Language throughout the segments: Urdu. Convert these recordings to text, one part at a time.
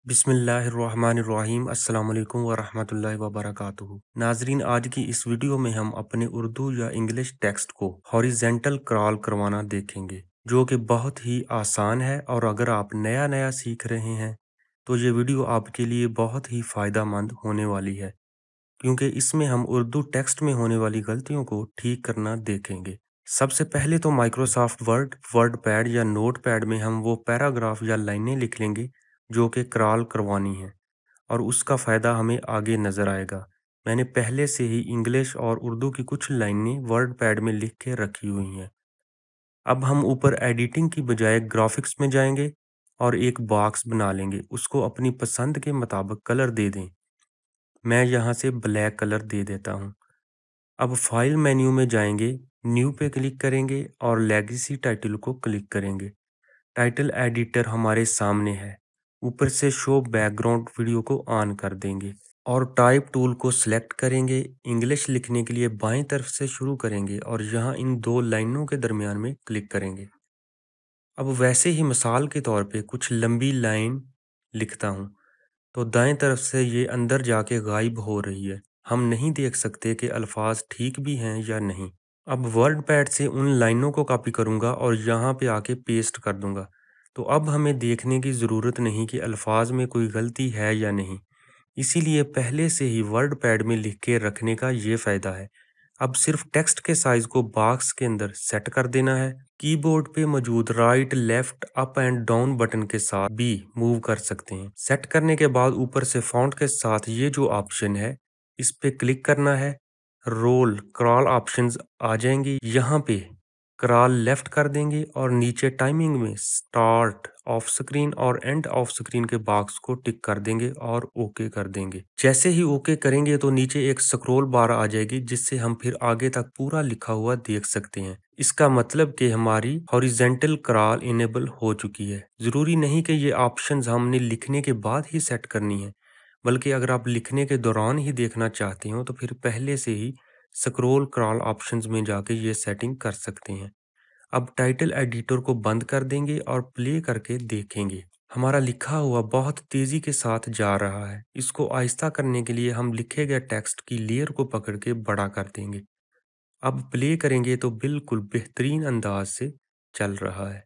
بسم اللہ الرحمن الرحیم۔ السلام علیکم ورحمۃ اللہ وبرکاتہ۔ ناظرین، آج کی اس ویڈیو میں ہم اپنے اردو یا انگلش ٹیکسٹ کو ہاریزنٹل کرال کروانا دیکھیں گے، جو کہ بہت ہی آسان ہے، اور اگر آپ نیا سیکھ رہے ہیں تو یہ ویڈیو آپ کے لیے بہت ہی فائدہ مند ہونے والی ہے، کیونکہ اس میں ہم اردو ٹیکسٹ میں ہونے والی غلطیوں کو ٹھیک کرنا دیکھیں گے۔ سب سے پہلے تو مائکروسافٹ ورڈ پیڈ یا نوٹ پیڈ میں ہم وہ پیراگراف یا لائنیں لکھ لیں گے جو کہ کرال کروانی ہے، اور اس کا فائدہ ہمیں آگے نظر آئے گا۔ میں نے پہلے سے ہی انگلش اور اردو کی کچھ لائنیں ورڈ پیڈ میں لکھ کے رکھی ہوئی ہیں۔ اب ہم اوپر ایڈیٹنگ کی بجائے گرافکس میں جائیں گے اور ایک باکس بنا لیں گے، اس کو اپنی پسند کے مطابق کلر دے دیں۔ میں یہاں سے بلیک کلر دے دیتا ہوں۔ اب فائل مینیو میں جائیں گے، نیو پہ کلک کریں گے اور لیگیسی ٹائٹل کو کلک کریں گے۔ ٹائٹل ایڈیٹر ہمارے سامنے ہے۔ اوپر سے شو بیک گراؤنڈ ویڈیو کو آن کر دیں گے اور ٹائپ ٹول کو سلیکٹ کریں گے۔ انگلش لکھنے کے لیے بائیں طرف سے شروع کریں گے اور یہاں ان دو لائنوں کے درمیان میں کلک کریں گے۔ اب ویسے ہی مثال کے طور پہ کچھ لمبی لائن لکھتا ہوں تو دائیں طرف سے یہ اندر جا کے غائب ہو رہی ہے۔ ہم نہیں دیکھ سکتے کہ الفاظ ٹھیک بھی ہیں یا نہیں۔ اب ورڈ پیڈ سے ان لائنوں کو کاپی کروں گا اور یہاں پہ آ کے پیسٹ کر دوں گا، تو اب ہمیں دیکھنے کی ضرورت نہیں کہ الفاظ میں کوئی غلطی ہے یا نہیں، اسی لیے پہلے سے ہی ورڈ پیڈ میں لکھ کے رکھنے کا یہ فائدہ ہے۔ اب صرف ٹیکسٹ کے سائز کو باکس کے اندر سیٹ کر دینا ہے۔ کی بورڈ پہ موجود right, left, up and down button کے ساتھ بھی موو کر سکتے ہیں۔ سیٹ کرنے کے بعد اوپر سے فونٹ کے ساتھ یہ جو آپشن ہے اس پہ کلک کرنا ہے۔ رول کرال آپشنز آ جائیں گے، یہاں پہ کرال لیفٹ کر دیں گے اور نیچے ٹائمنگ میں سٹارٹ آف سکرین اور اینڈ آف سکرین کے باکس کو ٹک کر دیں گے اور اوکے کر دیں گے۔ جیسے ہی اوکے کریں گے تو نیچے ایک سکرول بار آ جائے گی جس سے ہم پھر آگے تک پورا لکھا ہوا دیکھ سکتے ہیں۔ اس کا مطلب کہ ہماری ہاریزنٹل کرال انیبل ہو چکی ہے۔ ضروری نہیں کہ یہ آپشنز ہم نے لکھنے کے بعد ہی سیٹ کرنی ہے، بلکہ اگر آپ لکھنے کے دوران ہی دیکھنا چاہتے ہو تو پھر پہلے سے ہی سکرول کرال آپشنز میں جا کے یہ سیٹنگ کر سکتے ہیں۔ اب ٹائٹل ایڈیٹر کو بند کر دیں گے اور پلے کر کے دیکھیں گے۔ ہمارا لکھا ہوا بہت تیزی کے ساتھ جا رہا ہے۔ اس کو آہستہ کرنے کے لیے ہم لکھے گئے ٹیکسٹ کی لیئر کو پکڑ کے بڑا کر دیں گے۔ اب پلے کریں گے تو بالکل بہترین انداز سے چل رہا ہے۔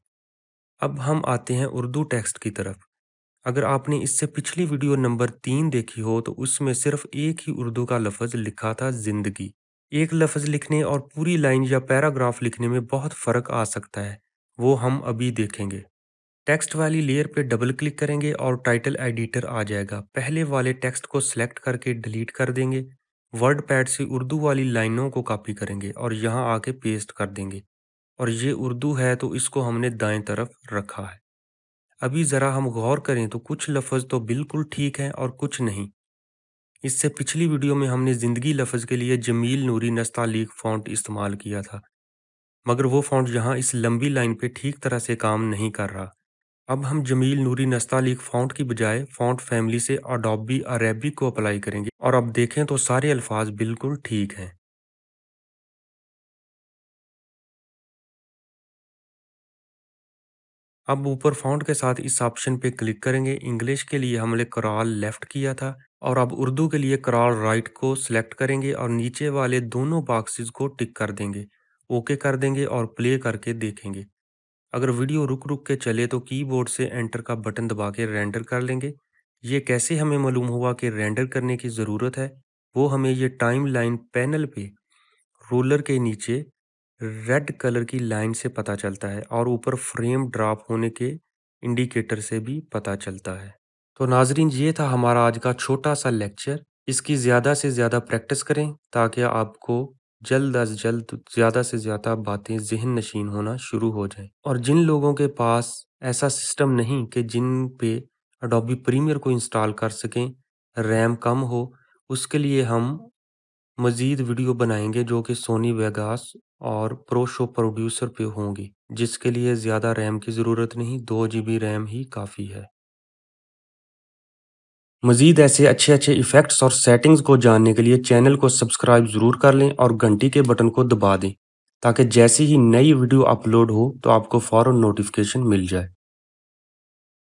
اب ہم آتے ہیں اردو ٹیکسٹ کی طرف۔ اگر آپ نے اس سے پچھلی ویڈیو نمبر 3 دیکھی ہو تو اس میں صرف ایک ہی اردو کا لفظ لکھا تھا، زندگی۔ ایک لفظ لکھنے اور پوری لائن یا پیراگراف لکھنے میں بہت فرق آ سکتا ہے، وہ ہم ابھی دیکھیں گے۔ ٹیکسٹ والی لیئر پہ ڈبل کلک کریں گے اور ٹائٹل ایڈیٹر آ جائے گا۔ پہلے والے ٹیکسٹ کو سلیکٹ کر کے ڈیلیٹ کر دیں گے۔ ورڈ پیڈ سے اردو والی لائنوں کو کاپی کریں گے اور یہاں آ کے پیسٹ کر دیں گے، اور یہ اردو ہے تو اس کو ہم نے دائیں طرف رکھا ہے۔ ابھی ذرا ہم غور کریں تو کچھ لفظ تو بالکل ٹھیک ہیں اور کچھ نہیں۔ اس سے پچھلی ویڈیو میں ہم نے زندگی لفظ کے لیے جمیل نوری نستعلیق فونٹ استعمال کیا تھا، مگر وہ فونٹ یہاں اس لمبی لائن پہ ٹھیک طرح سے کام نہیں کر رہا۔ اب ہم جمیل نوری نستعلیق فونٹ کی بجائے فونٹ فیملی سے اڈوبی عربک کو اپلائی کریں گے، اور اب دیکھیں تو سارے الفاظ بالکل ٹھیک ہیں۔ اب اوپر فونٹ کے ساتھ اس آپشن پہ کلک کریں گے۔ انگلش کے لیے ہم نے کرال لیفٹ کیا تھا، اور اب اردو کے لیے کرال رائٹ کو سلیکٹ کریں گے اور نیچے والے دونوں باکسز کو ٹک کر دیں گے، اوکے کر دیں گے اور پلے کر کے دیکھیں گے۔ اگر ویڈیو رک کے چلے تو کی بورڈ سے انٹر کا بٹن دبا کے رینڈر کر لیں گے۔ یہ کیسے ہمیں معلوم ہوا کہ رینڈر کرنے کی ضرورت ہے؟ وہ ہمیں یہ ٹائم لائن پینل پہ رولر کے نیچے ریڈ کلر کی لائن سے پتہ چلتا ہے، اور اوپر فریم ڈراپ ہونے کے انڈیکیٹر سے بھی پتہ چلتا ہے۔ تو ناظرین، یہ تھا ہمارا آج کا چھوٹا سا لیکچر۔ اس کی زیادہ سے زیادہ پریکٹس کریں تاکہ آپ کو جلد از جلد زیادہ سے زیادہ باتیں ذہن نشین ہونا شروع ہو جائیں۔ اور جن لوگوں کے پاس ایسا سسٹم نہیں کہ جن پہ اڈوبی پریمیئر کو انسٹال کر سکیں، ریم کم ہو، اس کے لیے ہم مزید ویڈیو بنائیں گے جو کہ سونی ویگاس اور پرو شو پروڈیوسر پہ ہوں گی، جس کے لیے زیادہ ریم کی ضرورت نہیں، 2 GB ریم ہی کافی ہے۔ مزید ایسے اچھے ایفیکٹس اور سیٹنگز کو جاننے کے لیے چینل کو سبسکرائب ضرور کر لیں اور گھنٹی کے بٹن کو دبا دیں، تاکہ جیسی ہی نئی ویڈیو اپلوڈ ہو تو آپ کو فوراً نوٹیفیکیشن مل جائے۔